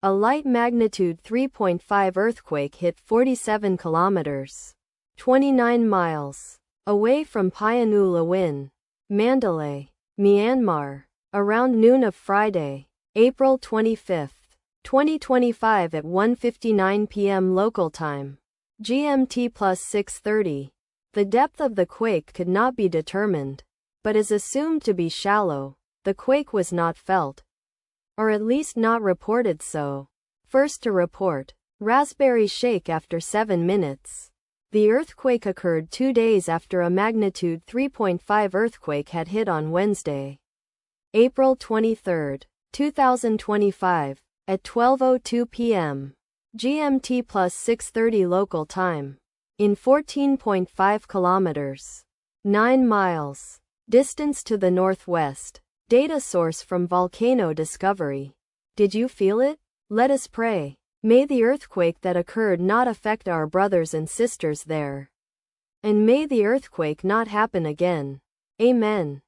A light magnitude 3.5 earthquake hit 47 kilometers, 29 miles, away from Pyin Oo Lwin, Mandalay, Myanmar, around noon of Friday, April 25, 2025 at 1:59 p.m. local time, GMT plus 6:30. The depth of the quake could not be determined, but is assumed to be shallow. The quake was not felt, or at least not reported so. First to report, RaspberryShake after 7 minutes. The earthquake occurred 2 days after a magnitude 3.5 earthquake had hit on Wednesday, April 23, 2025, at 12:02 p.m. GMT plus 6:30 local time, in 14.5 kilometers, 9 miles, distance to the northwest. Data source from Volcano Discovery. Did you feel it? Let us pray. May the earthquake that occurred not affect our brothers and sisters there. And may the earthquake not happen again. Amen.